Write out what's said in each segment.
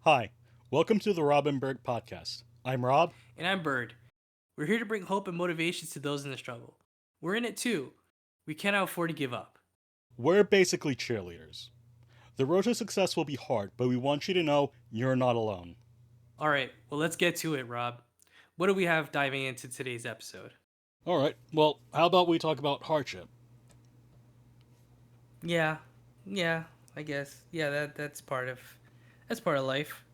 Hi, welcome to the Rob and Bird podcast. I'm Rob. And I'm Bird. We're here to bring hope and motivation to those in the struggle. We're in it too. We cannot afford to give up. We're basically cheerleaders. The road to success will be hard, but we want you to know you're not alone. All right, well, let's get to it, Rob. What do we have diving into today's episode? All right, well, how about we talk about hardship? Yeah, yeah, I guess. Yeah, that's part of life,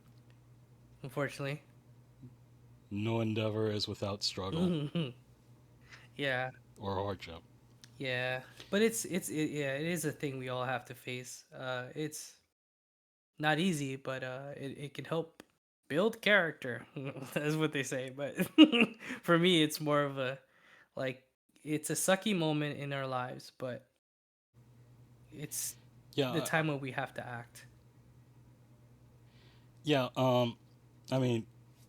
unfortunately. No endeavor is without struggle Yeah, or hardship. yeah, but yeah, it is a thing we all have to face. It's not easy, but it can help build character. That's what they say. But for me, it's more of a like it's a sucky moment in our lives, but it's the Yeah, time when we have to act. yeah. I mean,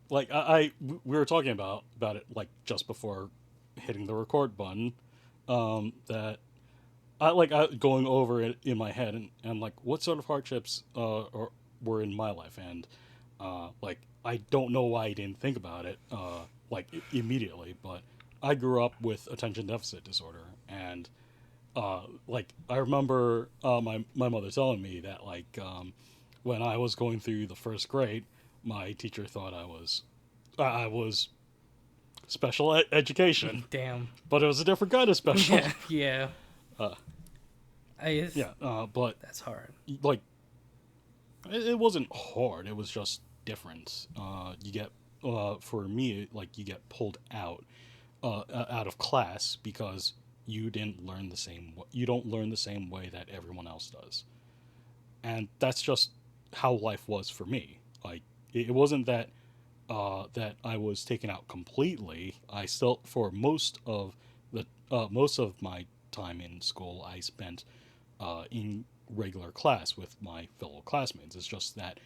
we were talking about it like just before hitting the record button. That I going over it in my head and like what sort of hardships were in my life and like I don't know why I didn't think about it immediately, but I grew up with attention deficit disorder and like I remember my mother telling me that when I was going through the first grade, my teacher thought I was education, Damn. but it was a different kind of special. Yeah, yeah. uh, I yeah, but That's hard. like it wasn't hard. It was just different. You get for me like you get pulled out of class because you don't learn the same way that everyone else does, and that's just how life was for me. Like it wasn't that I was taken out completely. I still for most of my time in school I spent in regular class with my fellow classmates. It's just that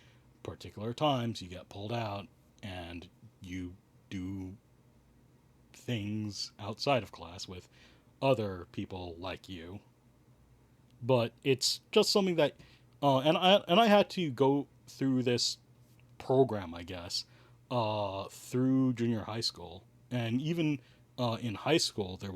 particular times you get pulled out and you do things outside of class with other people like you. But it's just something that, and I had to go through this program, I guess, through junior high school, and even in high school there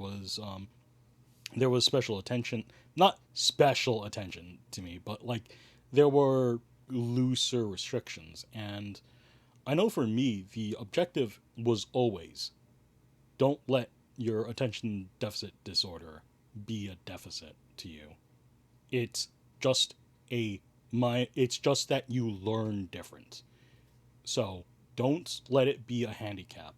was special attention, not special attention to me, but like there were looser restrictions. And I know for me, the objective was always don't let your attention deficit disorder be a deficit to you. It's just it's just that you learn different. So don't let it be a handicap.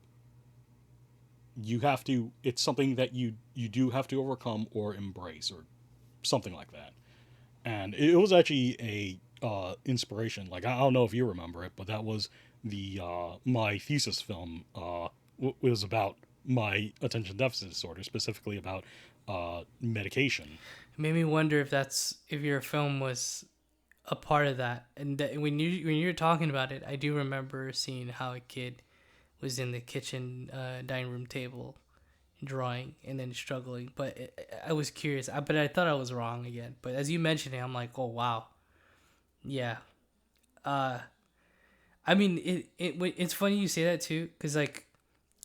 You have to it's something that you do have to overcome or embrace or something like that. And it was actually a inspiration. Like I don't know if you remember it, but that was the my thesis film was about my attention deficit disorder, specifically about medication. It made me wonder if your film was a part of that. And when you were talking about it, I do remember seeing how a kid was in the kitchen dining room table drawing and then struggling. But I was curious. But I thought I was wrong again. But as you mentioned it, I'm like, oh wow, yeah. Uh, I mean, it's funny you say that too, because like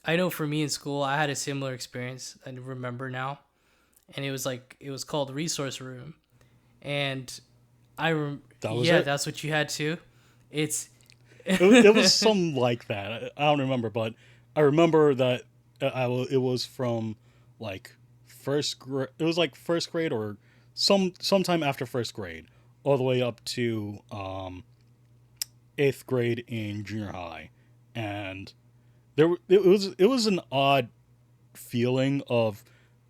I know for me in school, I had a similar experience. I remember now, and it was called resource room, and That was yeah, it. that's what you had too. It's It was something like that. I don't remember, but I remember that it was from like first grade. It was like first grade or sometime after first grade, all the way up to eighth grade in junior high, and it was an odd feeling of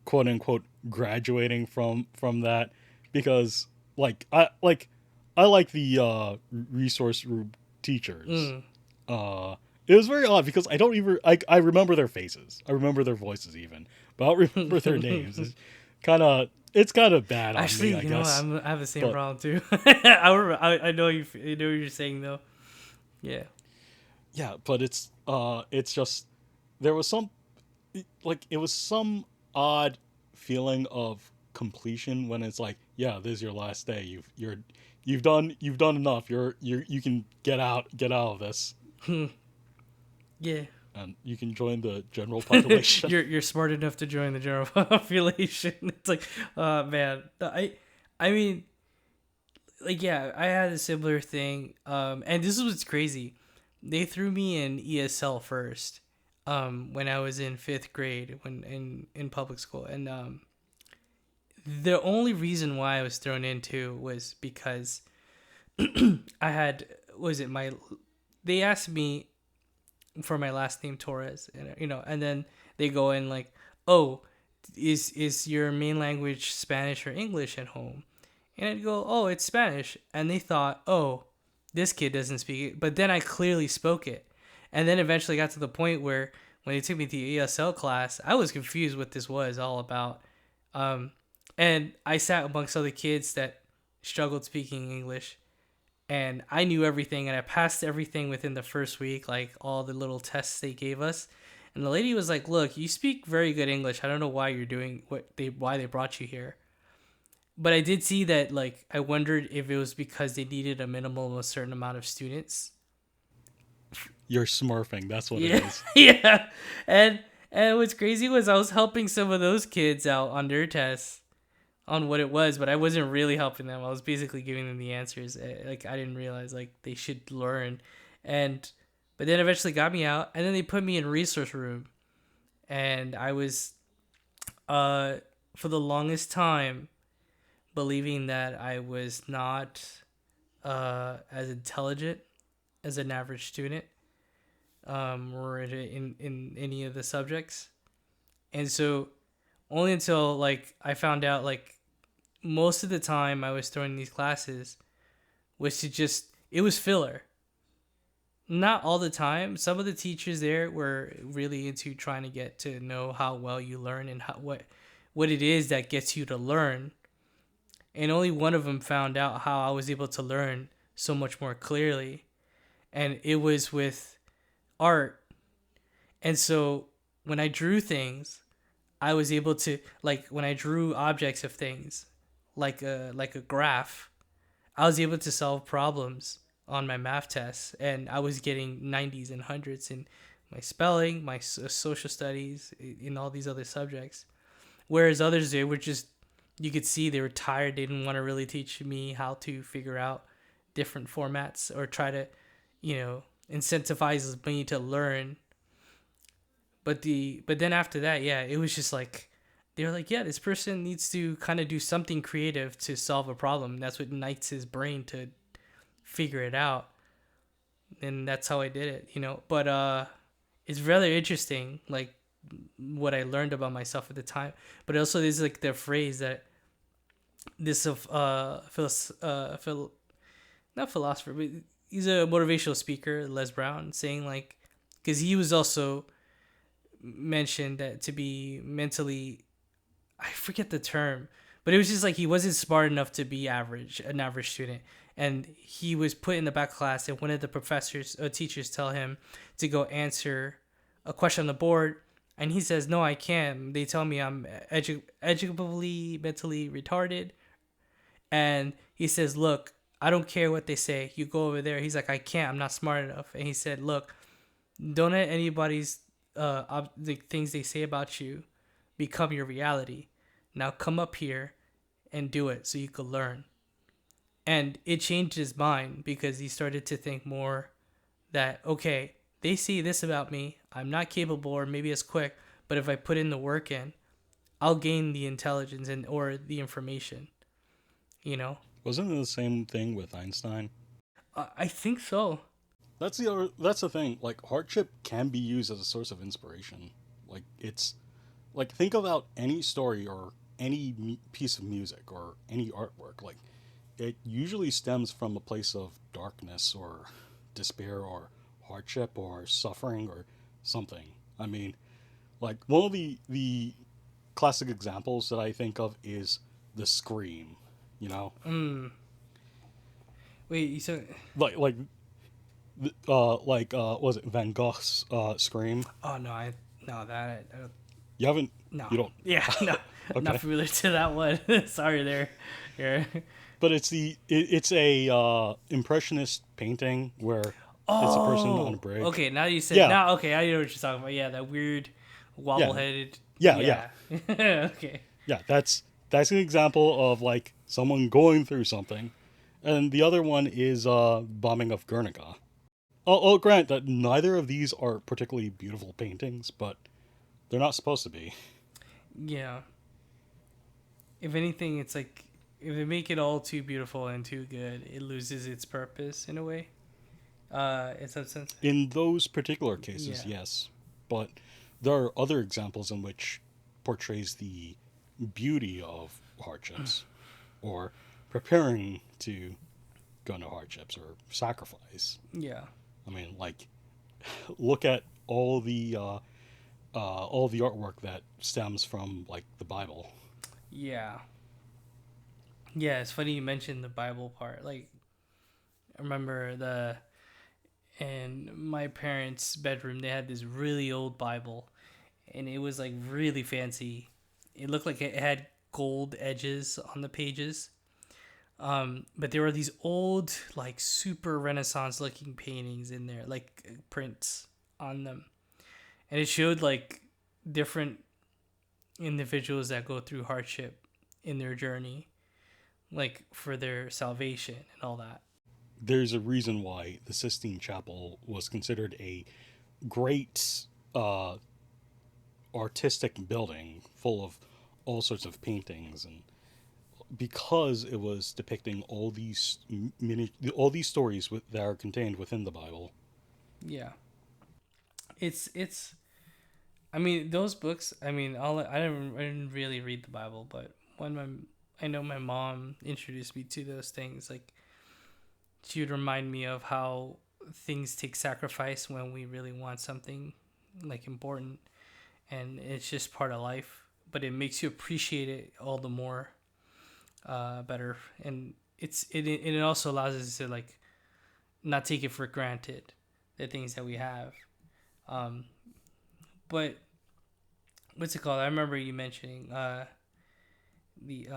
quote unquote graduating from that because I like the resource room teachers. mm, It was very odd because I don't even I remember their faces. I remember their voices even, but I don't remember their names. It's kind of bad on actually, me, I you know, guess. I have the same But problem too. I know I know what you're saying though. Yeah. yeah, but it's just there was some it was some odd feeling of completion when it's like, yeah, this is your last day. you've done enough. You can get out of this, Yeah. and you can join the general population. You're smart enough to join the general population. It's like, man, I mean, like, yeah, I had a similar thing. And this is what's crazy. They threw me in ESL first, when I was in fifth grade when in public school, and the only reason why I was thrown into was because I had was it my they asked me for my last name Torres, and and then they go in like, oh, is your main language Spanish or English at home? And I'd go, oh, it's Spanish, and they thought, oh, this kid doesn't speak it, but then I clearly spoke it, and then eventually got to the point where when they took me to ESL class, I was confused what this was all about, um, and I sat amongst other kids that struggled speaking English, and I knew everything and I passed everything within the first week, like all the little tests they gave us. And the lady was like, "Look, you speak very good English. I don't know why you're doing why they brought you here." But I did see that, like, I wondered if it was because they needed a minimum of a certain amount of students. You're smurfing. That's what it Yeah. is. Yeah. And what's crazy was I was helping some of those kids out on their tests on what it was, but I wasn't really helping them. I was basically giving them the answers. Like, I didn't realize like they should learn, and but then eventually got me out, and then they put me in resource room, and I was, uh, for the longest time, believing that I was not, as intelligent as an average student, or in any of the subjects, and so only until like I found out like most of the time I was throwing these classes was to just it was filler. Not all the time. Some of the teachers there were really into trying to get to know how well you learn and what it is that gets you to learn. And only one of them found out how I was able to learn so much more clearly. And it was with art. And so when I drew things, I was able to like when I drew objects of things, like a graph, I was able to solve problems on my math tests, and I was getting 90s and hundreds in my spelling, my social studies, in all these other subjects. Whereas others, they were just you could see they were tired. They didn't want to really teach me how to figure out different formats or try to, incentivize me to learn. But then after that, yeah, it was just like they were like, yeah, this person needs to kind of do something creative to solve a problem. That's what ignites his brain to figure it out, and that's how I did it. But it's really interesting, like what I learned about myself at the time. But also, there's like the phrase that this of not philosopher, but he's a motivational speaker, Les Brown, saying like, because he was also mentioned that to be mentally, I forget the term, but it was just like he wasn't smart enough to be an average student, and he was put in the back class, and one of the teachers tell him to go answer a question on the board, and he says, no, I can't. They tell me I'm educably mentally retarded, and he says, look, I don't care what they say, you go over there. He's like, I can't, I'm not smart enough. And he said, look, don't let anybody's the things they say about you become your reality. Now come up here and do it so you could learn. And it changed his mind because he started to think more that, okay, they see this about me, I'm not capable or maybe as quick, but if I put in the work in, I'll gain the intelligence and or the information, you know. Wasn't it the same thing with Einstein? I think so. That's the thing. Like, hardship can be used as a source of inspiration. Like, it's like, think about any story or any piece of music or any artwork. Like, it usually stems from a place of darkness or despair or hardship or suffering or something. I mean, like, one of the classic examples that I think of is the Scream. You know, Wait, you said? like was it Van Gogh's Scream? Oh no, no that I don't, You haven't. no. You don't. Yeah, no, Okay. not familiar to that one. Sorry, there. Yeah. but it's a impressionist painting where it's a person on a Oh, bridge. okay. Now you said Yeah, now. Okay, I know what you're talking about. Yeah, that weird, yeah, wobble-headed. yeah. Yeah. Okay. Yeah, that's an example of like someone going through something, and the other one is bombing of Guernica. I'll grant that neither of these are particularly beautiful paintings, but they're not supposed to be. Yeah. If anything, it's like if they make it all too beautiful and too good, it loses its purpose in a way. In some sense. In those particular cases, Yeah. yes, but there are other examples in which portrays the beauty of hardships or preparing to go into hardships or sacrifice. Yeah. I mean, like look at all the artwork that stems from like the Bible. Yeah. Yeah. It's funny you mentioned the Bible part. Like, I remember in my parents' bedroom, they had this really old Bible, and it was like really fancy. It looked like it had gold edges on the pages. But there were these old, like super Renaissance looking paintings in there, like prints on them, and it showed like different individuals that go through hardship in their journey, like for their salvation and all that. There's a reason why the Sistine Chapel was considered a great artistic building full of all sorts of paintings, and because it was depicting all these stories that are contained within the Bible. Yeah, it's. I mean, those books. I mean, I didn't really read the Bible, but when I know my mom introduced me to those things, like she would remind me of how things take sacrifice when we really want something like important, and it's just part of life. But it makes you appreciate it all the more, better, and it also allows us to like not take it for granted the things that we have. Um, but what's it called? I remember you mentioning the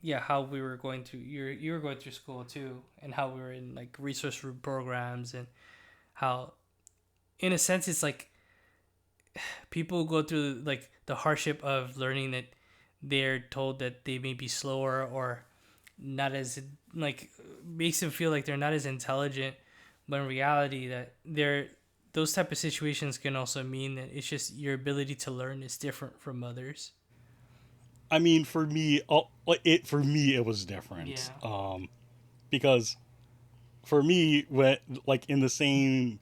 yeah, how we were going through you were going through school too, and how we were in like resource room programs, and how in a sense it's like people go through like the hardship of learning that they're told that they may be slower or not as like makes them feel like they're not as intelligent, but in reality that they're those type of situations can also mean that it's just your ability to learn is different from others. I mean, for me it was different, Yeah. because for me, when like in the same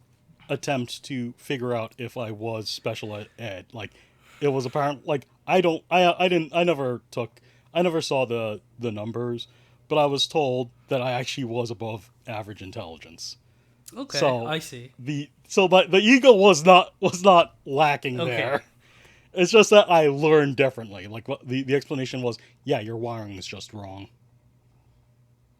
attempt to figure out if I was special ed, like it was apparent. Like I didn't, I never saw the numbers, but I was told that I actually was above average intelligence. Okay, So I see. but the ego was not lacking there. Okay. It's just that I learned differently. Like what the explanation was, yeah, your wiring is just wrong.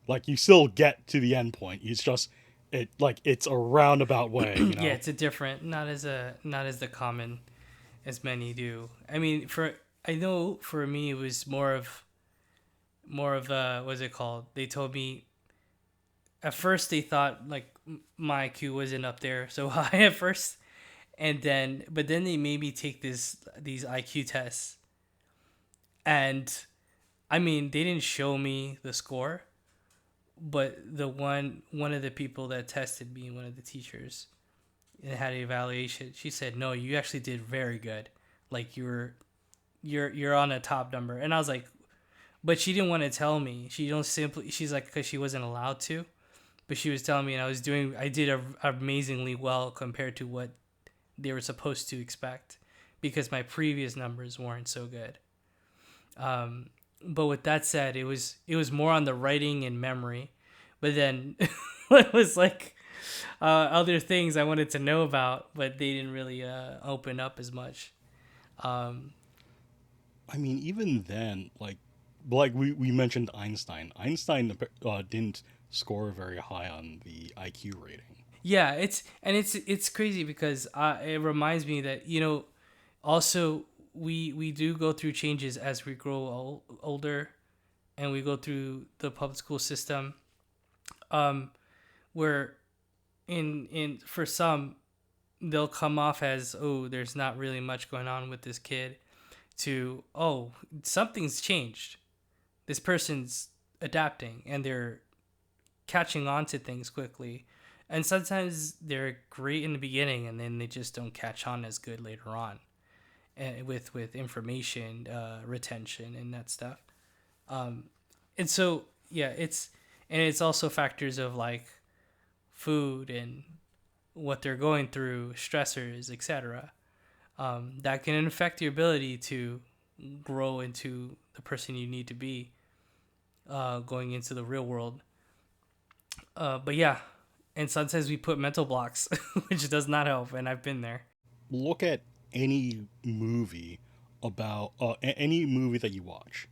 Like you still get to the end point. It's just it's a roundabout way, you Yeah, know. it's a different, not as the common as many do. I mean, for I know for me it was more of what's it called? They told me at first they thought like my IQ wasn't up there so high at first, and then but then they made me take these IQ tests, and I mean they didn't show me the score, but the one of the people that tested me, one of the teachers, and had an evaluation, she said, "No, you actually did very good. Like you're on a top number." And I was like, but she didn't want to tell me. She don't simply she's like because she wasn't allowed to, but she was telling me, and I did amazingly well compared to what they were supposed to expect because my previous numbers weren't so good. But with that said, it was more on the writing and memory, but then it was like other things I wanted to know about, but they didn't really open up as much. Um, I mean, even then, like we mentioned Einstein. Einstein didn't score very high on the IQ rating. yeah, it's crazy because it reminds me that also we do go through changes as we grow older, and we go through the public school system, um, where in for some they'll come off as, oh, there's not really much going on with this kid, to, oh, something's changed. This person's adapting and they're catching on to things quickly. And sometimes they're great in the beginning and then they just don't catch on as good later on, with information retention and that stuff. And so yeah, it's also factors of like food and what they're going through, stressors, etc. That can affect your ability to grow into the person you need to be, going into the real world. But yeah, and sometimes we put mental blocks, which does not help, and I've been there. Look at any movie about any movie that you watch.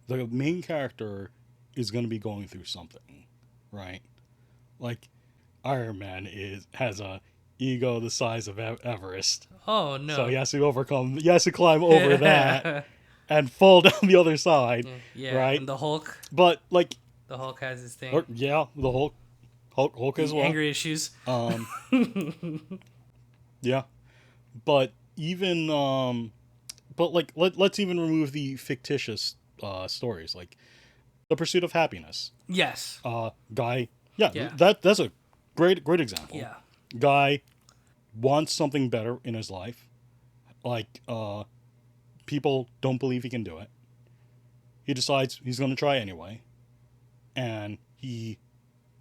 The main character is going to be going through something, right? Like Iron Man is has a ego the size of Everest, Oh so no. he has to climb over that and fall down the other side, Yeah, right? and the Hulk. But like, The Hulk has his thing. or, yeah, the Hulk as The well. anger issues. Um, yeah, but even but like let's even remove the fictitious stories like The Pursuit of Happiness. Yes. Guy, yeah, Yeah. that's a great example. Yeah. Guy wants something better in his life. Like people don't believe he can do it. He decides he's going to try anyway, and he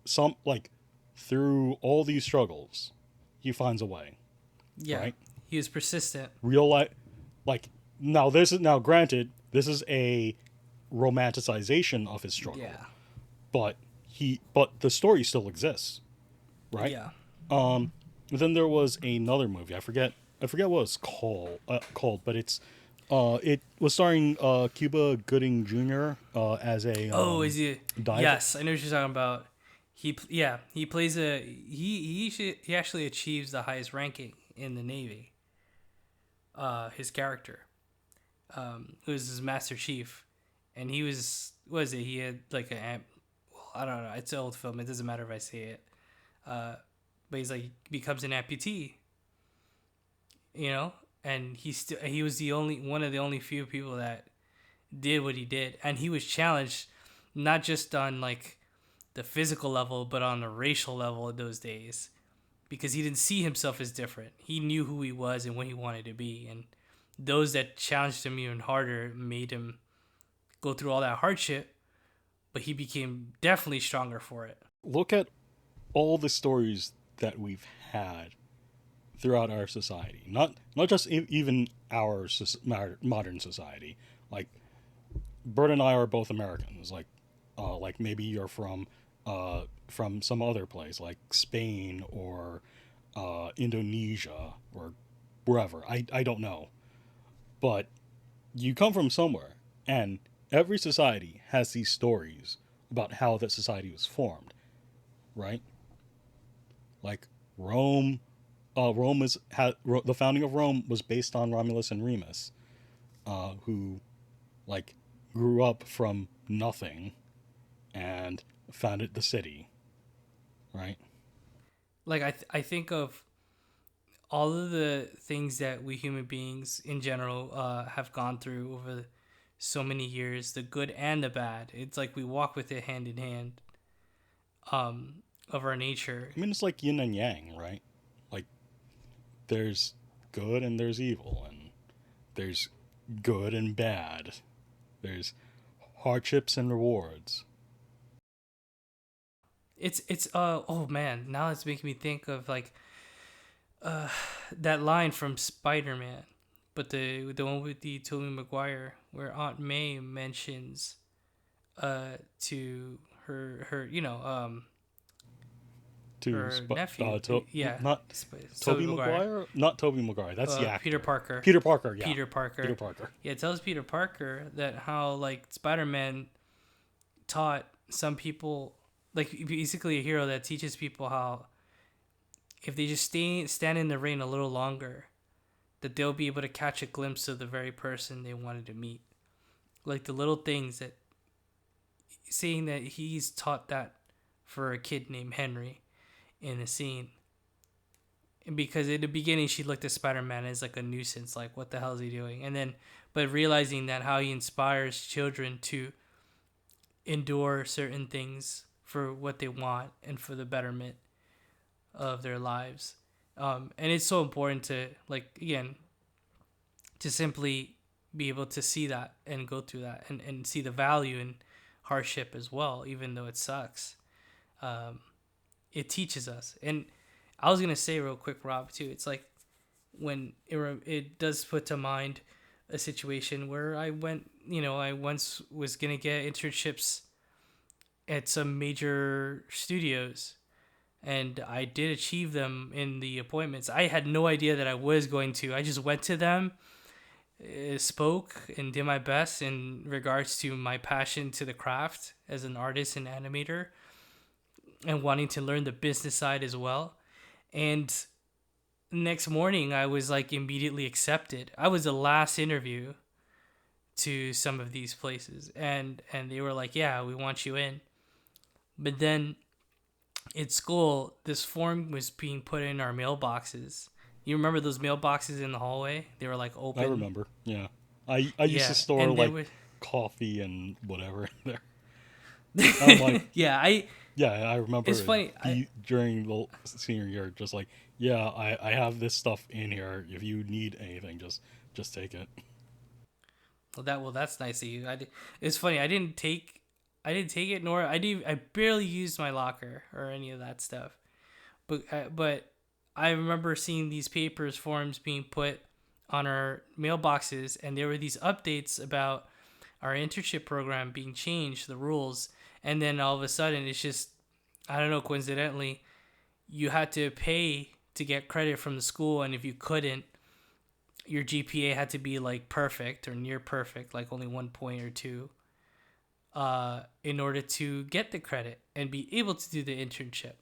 some like through all these struggles, he finds a way, Yeah. right? He was persistent. Real life, like now this is now granted this is a romanticization of his struggle, Yeah. but the story still exists, right? Yeah. Then there was another movie. I forget what it's called, but it was starring Cuba Gooding Jr. As a Oh, is he? diver. Yes, I know what you're talking about. He plays a he actually achieves the highest ranking in the Navy. His character, who was his Master Chief, and he was, what is it? He had like well, I don't know. It's an old film. It doesn't matter if I say it. But he's like becomes an amputee, you know, and he was the only one of the only few people that did what he did, and he was challenged not just on like the physical level, but on the racial level in those days, because he didn't see himself as different. He knew who he was and what he wanted to be, and those that challenged him even harder made him go through all that hardship, but he became definitely stronger for it. Look at all the stories that we've had throughout our society. Not just even our modern society. Like Bert and I are both Americans. Like maybe you're from some other place like Spain or Indonesia or wherever. I don't know, but you come from somewhere, and every society has these stories about how that society was formed, right? Like Rome, the founding of Rome was based on Romulus and Remus, who like grew up from nothing and founded the city, right? Like I think of all of the things that we human beings in general have gone through over so many years, the good and the bad. It's like we walk with it hand in hand, of our nature. I mean, it's like yin and yang, right? Like there's good and there's evil, and there's good and bad. There's hardships and rewards. It's oh man, now it's making me think of like uh that line from Spider-Man, but the one with the Tobey Maguire, where Aunt May mentions to her To her nephew, yeah, not Tobey Toby Maguire, Maguire, not Toby Maguire. That's the actor. Peter Parker. Peter Parker, yeah. Peter Parker. Peter Parker. Yeah, it tells Peter Parker that how like Spider-Man taught some people, like basically a hero that teaches people how if they just stand in the rain a little longer, that they'll be able to catch a glimpse of the very person they wanted to meet. Like the little things that saying that he's taught that for a kid named Henry in the scene. And because in the beginning she looked at Spider-Man as like a nuisance, like what the hell is he doing? And then, but realizing that how he inspires children to endure certain things for what they want and for the betterment of their lives. And it's so important to, like, again, to simply be able to see that and go through that, and see the value in hardship as well, even though it sucks. Um, it teaches us. And I was going to say real quick, Rob, too, it's like when it does put to mind a situation where I went, I once was going to get internships at some major studios, and I did achieve them in the appointments. I had no idea that I was going to. I just went to them, spoke, and did my best in regards to my passion to the craft as an artist and animator, and wanting to learn the business side as well. And next morning, I was like immediately accepted. I was the last interview to some of these places, and they were like, "Yeah, we want you in." But then at school, this form was being put in our mailboxes. You remember those mailboxes in the hallway? They were like I open. remember. Yeah. I used to Yeah, store and there like was coffee and whatever in there. I'm like, yeah. yeah, I remember It's funny. during the senior year, just like, yeah, I have this stuff in here. If you need anything, just take it. That's nice of you. It's funny. I didn't take it, nor I barely used my locker or any of that stuff. But I remember seeing these papers forms being put on our mailboxes, and there were these updates about our internship program being changed, the rules, and then all of a sudden it's just, I don't know, coincidentally, you had to pay to get credit from the school, and if you couldn't, your GPA had to be like perfect or near perfect, like only 1 point or two, in order to get the credit and be able to do the internship.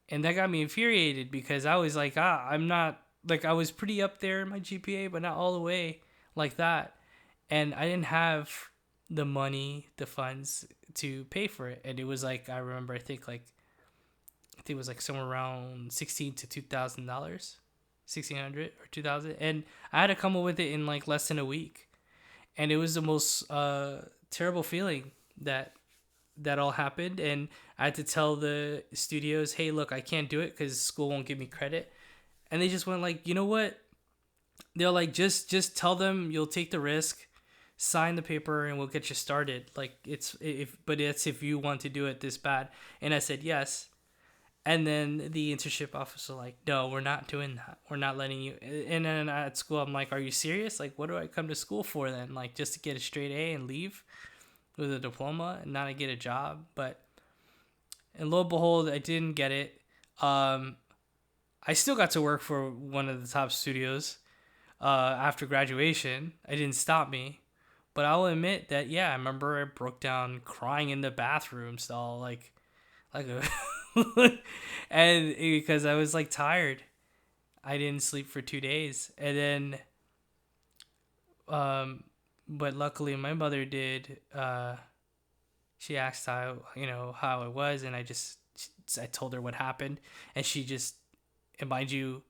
And that got me infuriated because I was like, I'm not, like, I was pretty up there in my GPA, but not all the way like that. And I didn't have the money, the funds to pay for it. And it was like, I remember, I think it was like somewhere around $1,600 to $2,000, 1,600 or 2,000. And I had to come up with it in like less than a week. And it was the most terrible feeling that all happened. And I had to tell the studios, hey, look, I can't do it because school won't give me credit. And they just went like, you know what? They're like, just tell them you'll take the risk, sign the paper, and we'll get you started. Like, it's if you want to do it this bad. And I said yes. And then the internship officer like, no, we're not doing that. We're not letting you. And then at school, I'm like, are you serious? Like, what do I come to school for then? Like, just to get a straight A and leave with a diploma and not to get a job? But, and lo and behold, I didn't get it. I still got to work for one of the top studios after graduation. It didn't stop me. But I'll admit that, yeah, I remember I broke down crying in the bathroom stall, like a and because I was like tired. I didn't sleep for 2 days. And then but luckily my mother did, she asked how it was, and I told her what happened, and she just, and mind you,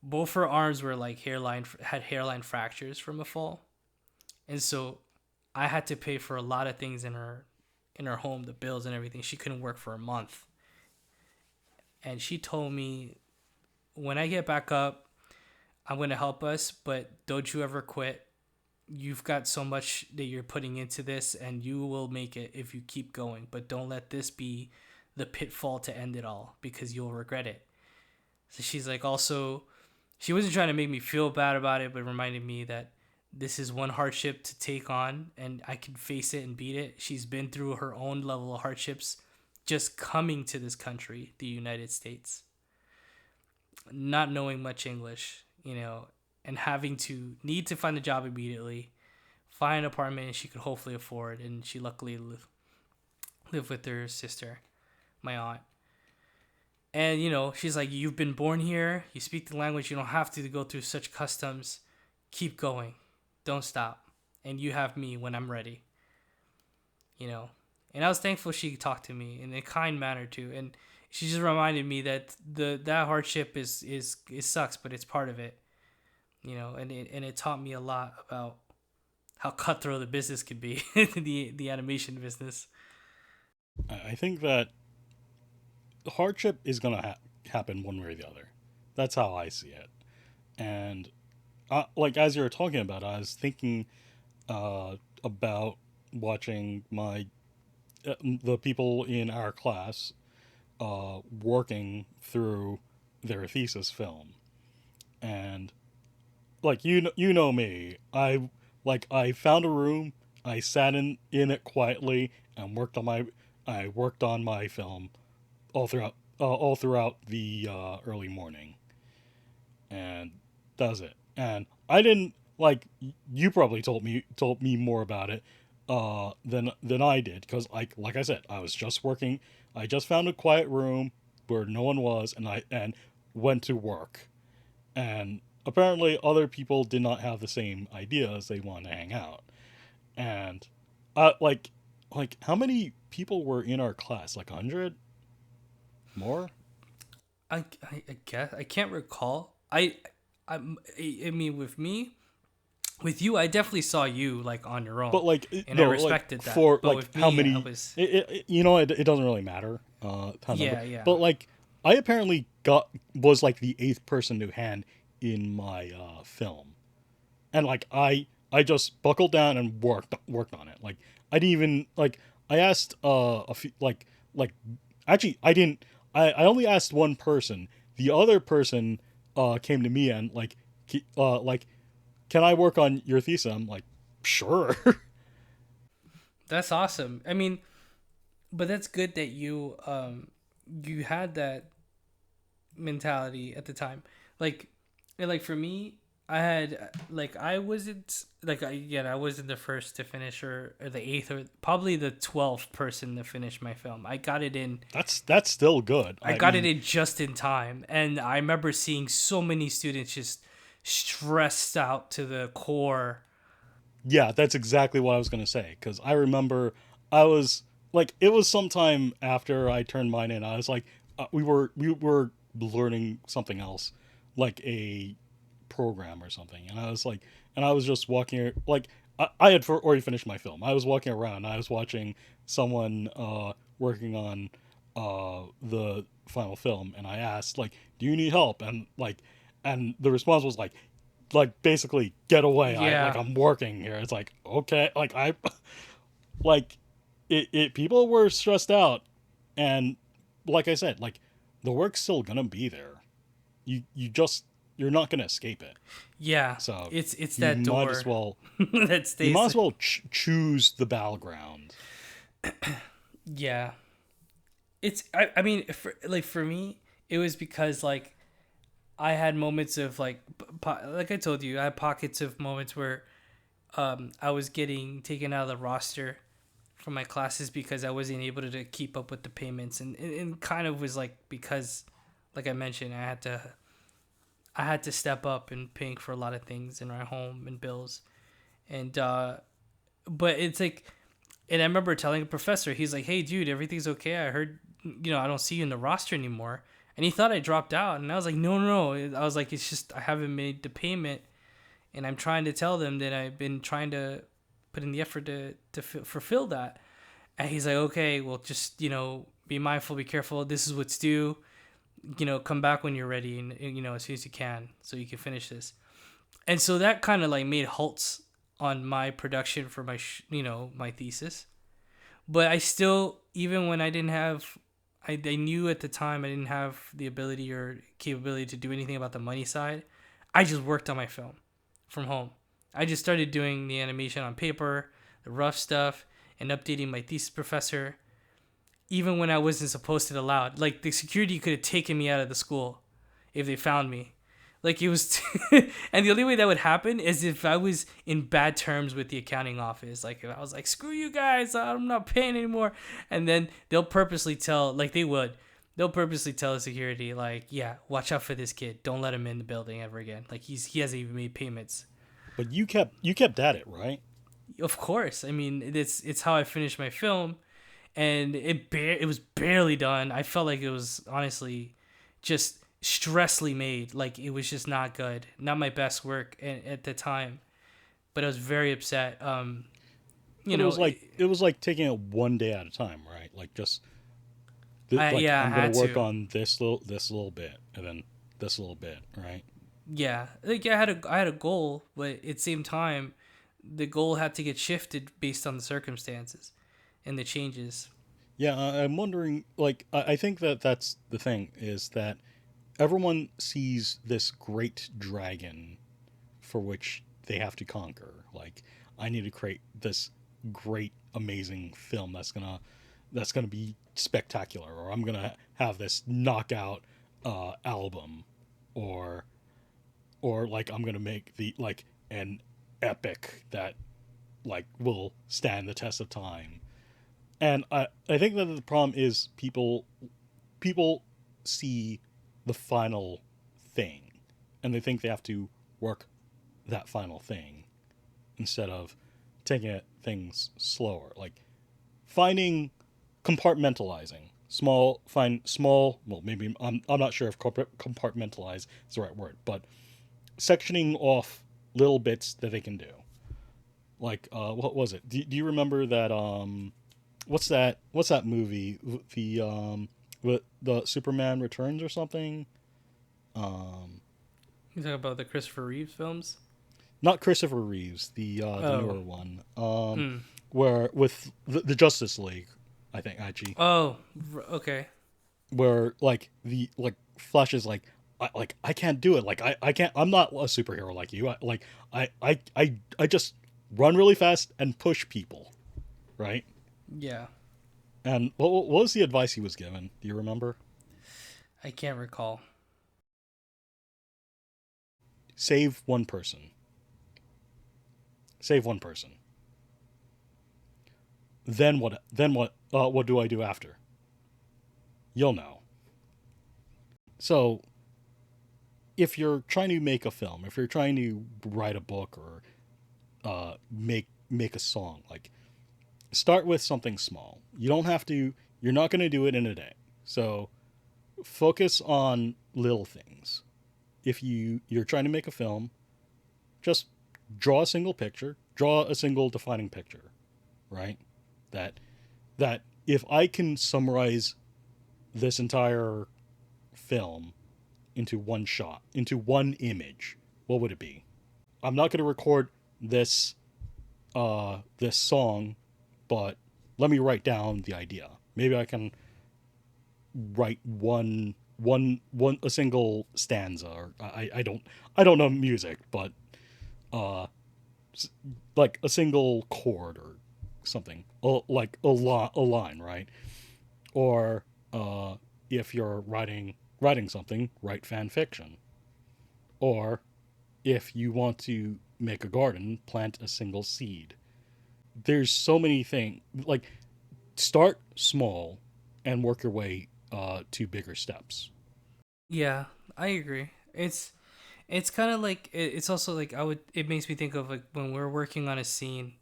both her arms were like had hairline fractures from a fall. And so I had to pay for a lot of things in her home, the bills and everything. She couldn't work for a month. And she told me, when I get back up, I'm going to help us, but don't you ever quit. You've got so much that you're putting into this, and you will make it if you keep going. But don't let this be the pitfall to end it all, because you'll regret it. So she's like, also, she wasn't trying to make me feel bad about it, but reminded me that this is one hardship to take on, and I can face it and beat it. She's been through her own level of hardships just coming to this country, the United States, not knowing much English, and having to need to find a job immediately, find an apartment she could hopefully afford, and she luckily lived with her sister, my aunt. And she's like, you've been born here, you speak the language, you don't have to go through such customs. Keep going, don't stop, and you have me when I'm ready. and I was thankful she talked to me in a kind manner too. And she just reminded me that that hardship is it sucks, but it's part of it, you know. And it taught me a lot about how cutthroat the business could be, the animation business. I think that hardship is gonna happen one way or the other. That's how I see it. And like as you were talking about, I was thinking about watching my the people in our class working through their thesis film, and like you know me, I found a room, I sat in it quietly and worked on my film all throughout the early morning, and that was it. And I didn't like you probably told me more about it than I did, because like I said, I was just working. I just found a quiet room where no one was, and I and went to work. And apparently, other people did not have the same ideas. They wanted to hang out, and like how many people were in our class? Like 100 more. I guess I can't recall. I mean, with me, with you, I definitely saw you like on your own, But like and I no, like respected that. for But like with how me, I many? was It doesn't really matter how number. yeah, yeah. But like I apparently got was like the eighth person to hand in my film, and like I just buckled down and worked on it. Like I didn't even like I asked a few like actually I didn't I only asked one person. The other person came to me and like can I work on your thesis? I'm like sure. That's awesome. I mean, but that's good that you had that mentality at the time. Like and like for me, I had like I wasn't like again I wasn't the first to finish or the eighth or probably the 12th person to finish my film. I got it in That's still good. I I got it mean, in just in time, and I remember seeing so many students just stressed out to the core. yeah, that's exactly what I was gonna say. Because I remember I was like, it was sometime after I turned mine in. I was like, we were learning something else, like a program or something, and I was like, and I was just walking like I had already finished my film. I was walking around. I was watching someone working on the final film, and I asked like, "Do you need help?" And and the response was like basically get away. Yeah, I'm working here. It's like okay, like people were stressed out, and like I said, like the work's still gonna be there. You just you're not gonna escape it. yeah. So It's you that might as door well that you stays might there. as well choose the battleground. Yeah, I mean for me it was because like I had moments of like like I told you I had pockets of moments where I was getting taken out of the roster from my classes because I wasn't able to keep up with the payments and kind of was like because like I mentioned I had to step up and paying for a lot of things in our home and bills and but it's like and I remember telling a professor, he's like, "Hey, dude, everything's okay. I heard, I don't see you in the roster anymore." And he thought I dropped out, and I was like, "No, no, no." I was like, "It's just I haven't made the payment, and I'm trying to tell them that I've been trying to put in the effort to fulfill that." And he's like, "Okay, well, just be mindful, be careful. This is what's due. Come back when you're ready, and as soon as you can, so you can finish this." And so that kind of like made halts on my production for my my thesis. But I still, even when I didn't have, I knew at the time I didn't have the ability or capability to do anything about the money side. I just worked on my film from home. I just started doing the animation on paper, the rough stuff, and updating my thesis professor. Even when I wasn't supposed to allowed, like the security could have taken me out of the school if they found me. Like it was, and the only way that would happen is if I was in bad terms with the accounting office. Like if I was like, "Screw you guys, I'm not paying anymore," and then they'll purposely tell, like they'll purposely tell the security, like, "Yeah, watch out for this kid. Don't let him in the building ever again. Like he hasn't even made payments." But you kept at it, right? Of course, I mean it's how I finished my film, and it was barely done. I felt like it was honestly just stressly made. Like it was just not good, not my best work at the time. But I was very upset. You But know, it was like taking it one day at a time, right? Like just like yeah, I I'm gonna had work to. on this little bit and then this little bit, right? Yeah, like I had a goal, but at the same time, the goal had to get shifted based on the circumstances and the changes. Yeah, I'm wondering. Like, I think that that's the thing is that everyone sees this great dragon for which they have to conquer. Like, I need to create this great, amazing film that's gonna be spectacular, or I'm gonna have this knockout album, or like I'm gonna make the like an epic that like will stand the test of time. And I think that the problem is people see the final thing and they think they have to work that final thing instead of taking things slower, like finding compartmentalizing find small, well, maybe I'm not sure if compartmentalize is the right word, but sectioning off little bits that they can do. Like what was it, do you remember that what's that movie, the with the Superman Returns or something? um You talk about the Christopher Reeves films. Not Christopher Reeves, the Oh, newer one, mm. where with the Justice League, I think actually, Oh, okay. where like the like Flash is like I can't do it, like I can't, I'm not a superhero like you, I just run really fast and push people, right? Yeah, And what was the advice he was given, do you remember? I can't recall. Save one person, save one person, what do I do after? You'll know. So if you're trying to make a film, if you're trying to write a book, or make a song, like start with something small. You don't have to. You're not going to do it in a day. So focus on little things. If you're trying to make a film, just draw a single picture, draw a single defining picture, right? That that if I can summarize this entire film into one shot, into one image, what would it be? I'm not going to record this song, but let me write down the idea. Maybe I can write one a single stanza, or I don't know music, but uh like a single chord or something, like a line, right? Or if you're writing something, write fan fiction. Or if you want to make a garden, plant a single seed. There's so many things, like start small and work your way to bigger steps. Yeah, I agree. It's kind of like it's also like I would. It makes me think of like when we're working on a scene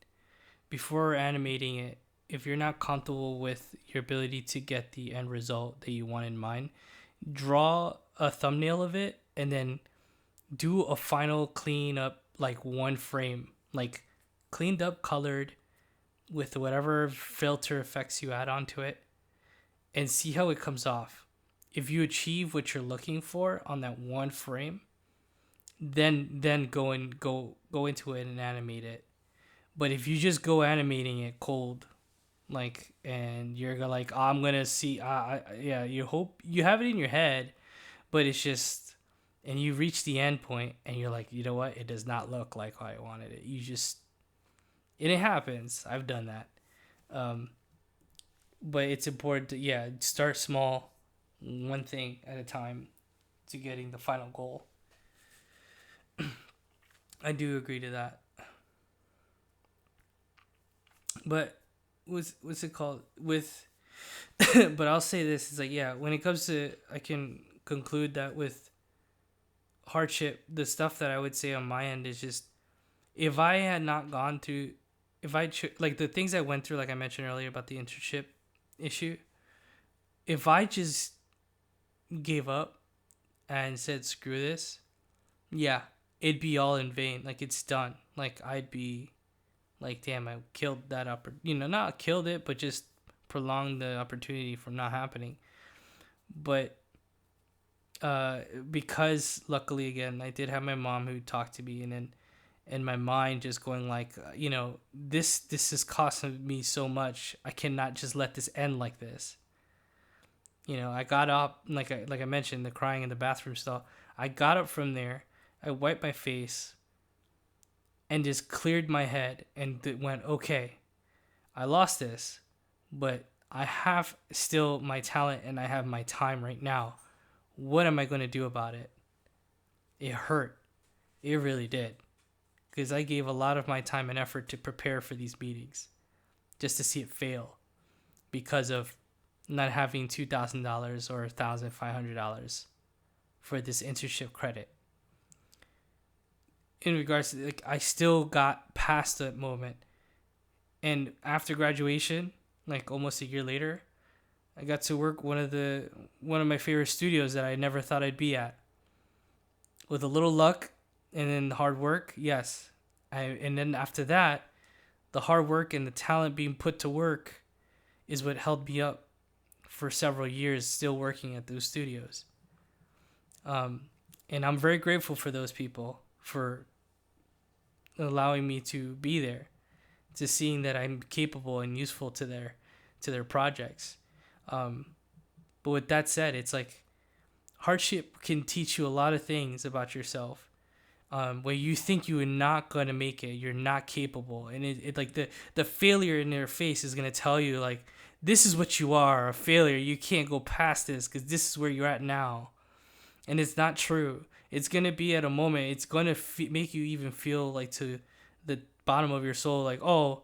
before animating it. If you're not comfortable with your ability to get the end result that you want in mind, draw a thumbnail of it and then do a final clean up, like one frame, like cleaned up, colored with whatever filter effects you add onto it, and see how it comes off. If you achieve what you're looking for on that one frame, then go into it and animate it. But if you just go animating it cold, like, and you're like, oh, I'm gonna see, yeah, you hope you have it in your head, but it's just, and you reach the end point and you're like, you know what, it does not look like how I wanted it. You just, and it happens. I've done that. Um, but it's important to, yeah, start small, one thing at a time, to getting the final goal. I do agree to that. But what's it called with? But I'll say this: it's like, yeah, when it comes to, I can conclude that with hardship, the stuff that I would say on my end is just, if I had not gone through, if I like the things I went through, like I mentioned earlier about the internship, issue. If I just gave up and said screw this, yeah, it'd be all in vain. Like it's done. Like I'd be like, damn, I killed that not killed it, but just prolonged the opportunity from not happening. But because luckily again, I did have my mom who talked to me, and then in my mind just going like, this is costing me so much. I cannot just let this end like this. I got up like I mentioned, the crying in the bathroom stall. I got up from there. I wiped my face and just cleared my head and went, okay, I lost this, but I have still my talent and I have my time right now. What am I going to do about it? It hurt. It really did. Because I gave a lot of my time and effort to prepare for these meetings just to see it fail because of not having $2,000 or $1,500 for this internship credit. In regards to, like, I still got past that moment. And after graduation, like almost a year later, I got to work one of my favorite studios that I never thought I'd be at. With a little luck and then hard work, yes. And then after that, the hard work and the talent being put to work is what held me up for several years, still working at those studios. And I'm very grateful for those people for allowing me to be there, to seeing that I'm capable and useful to their projects. But with that said, it's like hardship can teach you a lot of things about yourself. Where you think you are not gonna make it, you're not capable, and it like the failure in their face is gonna tell you like, this is what you are, a failure. You can't go past this because this is where you're at now, and it's not true. It's gonna be at a moment. It's gonna make you even feel like to the bottom of your soul, like, oh,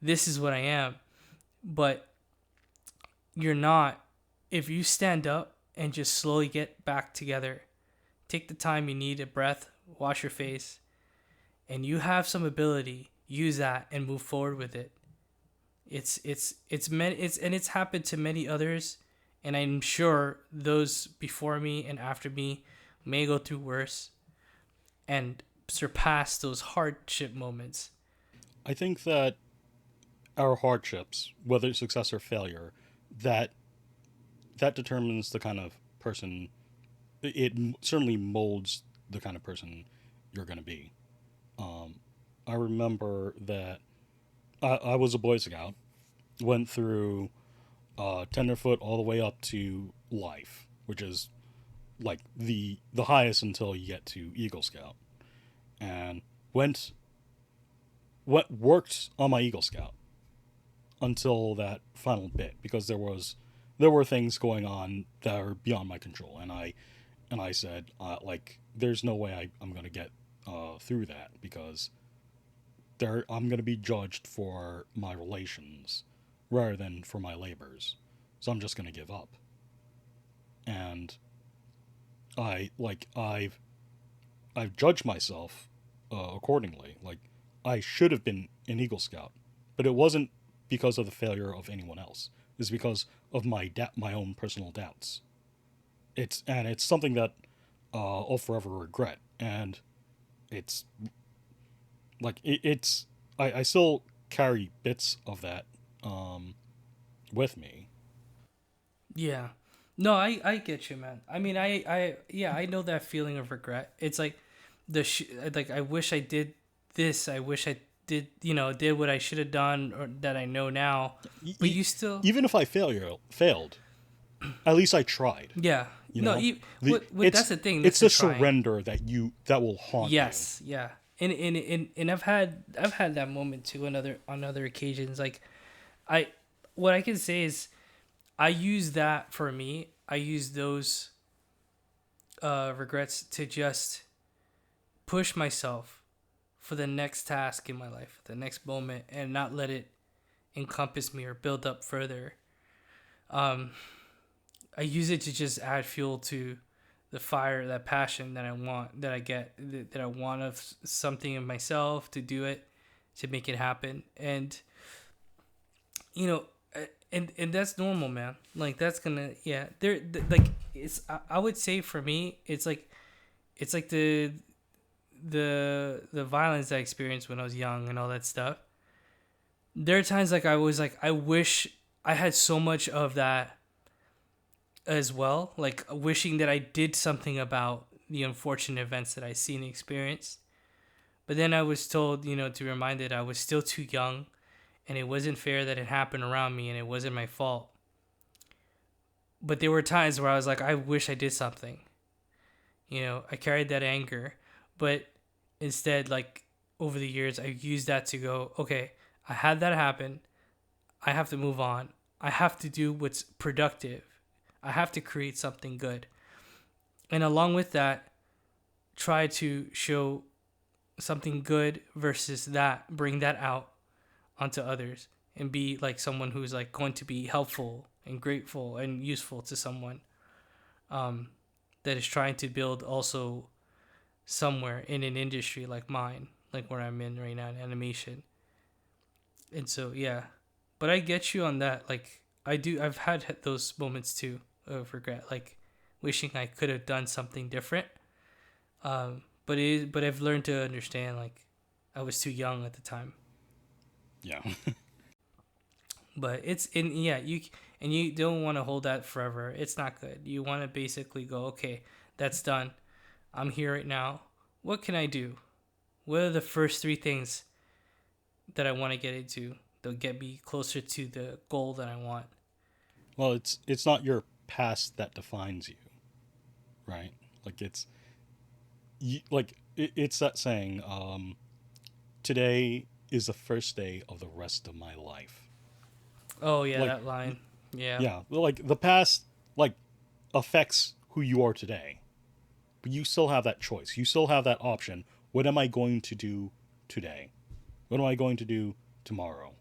this is what I am, but you're not. If you stand up and just slowly get back together, take the time you need, a breath, wash your face, and you have some ability, use that and move forward with it. It's happened to many others, and I'm sure those before me and after me may go through worse and surpass those hardship moments. I think that our hardships, whether success or failure, that that determines the kind of person. It certainly molds the kind of person you're going to be. Um, I remember that I was a Boy Scout, went through tenderfoot all the way up to life, which is like the highest until you get to Eagle Scout, and went what worked on my Eagle Scout until that final bit because there were things going on that are beyond my control, and I said like there's no way I'm gonna get through that because I'm gonna be judged for my relations rather than for my labors, so I'm just gonna give up. And I've judged myself accordingly. Like I should have been an Eagle Scout, but it wasn't because of the failure of anyone else. It's because of my own personal doubts. It's something that I'll forever regret, and it's it's I still carry bits of that with me. Yeah. No, I get you, man. I mean, yeah, I know that feeling of regret. It's like like I wish I did this. I wish I did what I should have done or that I know now. But you still, Even if I failed, at least I tried. yeah. You No, know, that's the thing. it's That's the the trying. surrender that will haunt you. Yes, yeah. And I've had that moment too on other occasions. Like I what I can say is I use that for me. I use those regrets to just push myself for the next task in my life, the next moment, and not let it encompass me or build up further. Um, I use it to just add fuel to the fire, that passion that I want, that I get, that I want of something in myself to do it, to make it happen. And, you know, And that's normal, man. Like that's gonna yeah. Like it's I would say for me it's like the violence I experienced when I was young and all that stuff. There are times like I was like I wish I had so much of that as well, like wishing that I did something about the unfortunate events that I seen and experienced. But then I was told, to remind that I was still too young and it wasn't fair that it happened around me and it wasn't my fault. But there were times where I was like, I wish I did something. I carried that anger, but instead, like over the years, I used that to go, okay, I had that happen. I have to move on. I have to do what's productive. I have to create something good. And along with that, try to show something good versus that, bring that out onto others and be like someone who's like going to be helpful and grateful and useful to someone um, that is trying to build also somewhere in an industry like mine, like where I'm in right now in animation. And so, yeah, but I get you on that. Like, I've had those moments too of regret, like wishing I could have done something different. But I've learned to understand, like, I was too young at the time. Yeah. But it's in yeah you don't want to hold that forever. It's not good. You want to basically go, okay, that's done. I'm here right now. What can I do? What are the first three things that I want to get into that'll get me closer to the goal that I want? Well, it's not your past that defines you, right? Like it's that saying. Today is the first day of the rest of my life. Oh yeah, Like, that line. Yeah. yeah, like the past, like affects who you are today, but you still have that choice. You still have that option. What am I going to do today? What am I going to do tomorrow?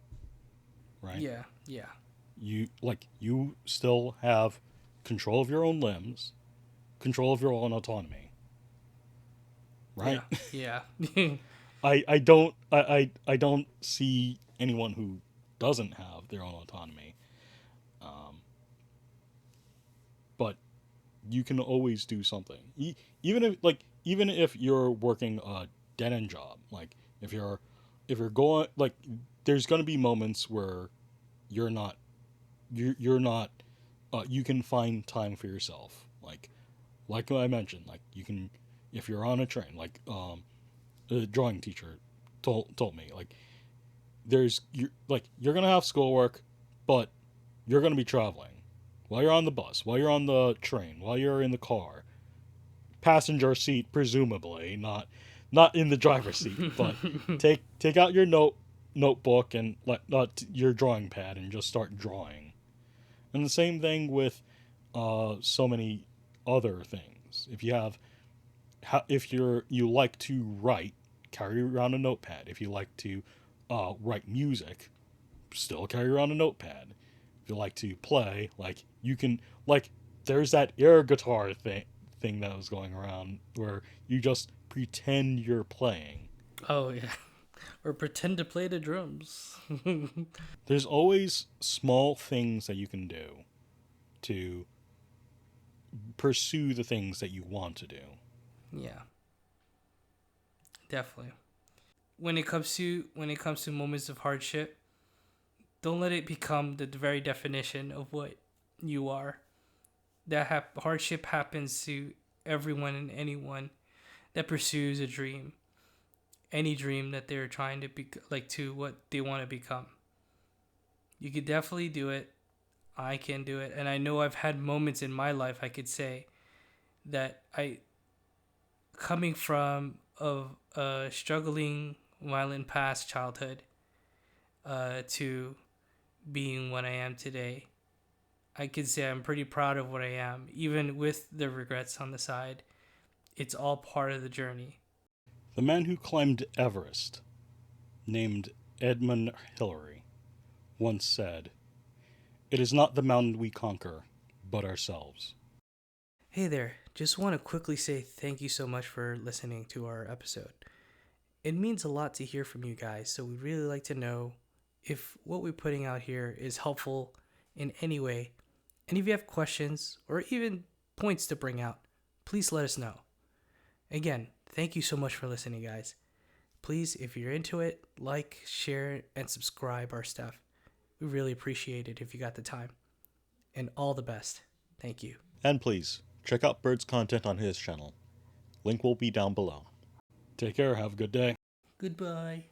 Right? Yeah. Yeah. You still have control of your own limbs, control of your own autonomy, right? Yeah. Yeah. I don't see anyone who doesn't have their own autonomy. Um, but you can always do something. Even if you're working a dead end job, like if you're going like there's going to be moments where you're not you're not you can find time for yourself. Like I mentioned, like you can if you're on a train, like the drawing teacher told me, like you're going to have schoolwork, but you're going to be traveling while you're on the bus, while you're on the train, while you're in the car, passenger seat presumably, not in the driver's seat, but take out your notebook and not your drawing pad and just start drawing. And the same thing with so many other things. If you like to write, carry around a notepad. If you like to write music, still carry around a notepad. If you like to play, like you can like there's that air guitar thing that was going around where you just pretend you're playing. Oh yeah. Or pretend to play the drums. There's always small things that you can do to pursue the things that you want to do. Yeah. Definitely. When it comes to moments of hardship, don't let it become the very definition of what you are. Hardship happens to everyone and anyone that pursues a dream, any dream that they're trying to be like to what they want to become. You could definitely do it. I can do it, and I know I've had moments in my life I could say that I coming from a struggling violent past childhood to being what I am today. I can say I'm pretty proud of what I am, even with the regrets on the side. It's all part of the journey. The man who climbed Everest, named Edmund Hillary, once said, "It is not the mountain we conquer, but ourselves." Hey there, just want to quickly say thank you so much for listening to our episode. It means a lot to hear from you guys, so we'd really like to know if what we're putting out here is helpful in any way. And if you have questions or even points to bring out, please let us know. Again, thank you so much for listening, guys. Please, if you're into it, like, share, and subscribe our stuff. We really appreciate it if you got the time. And all the best. Thank you. And please, check out Bird's content on his channel. Link will be down below. Take care. Have a good day. Goodbye.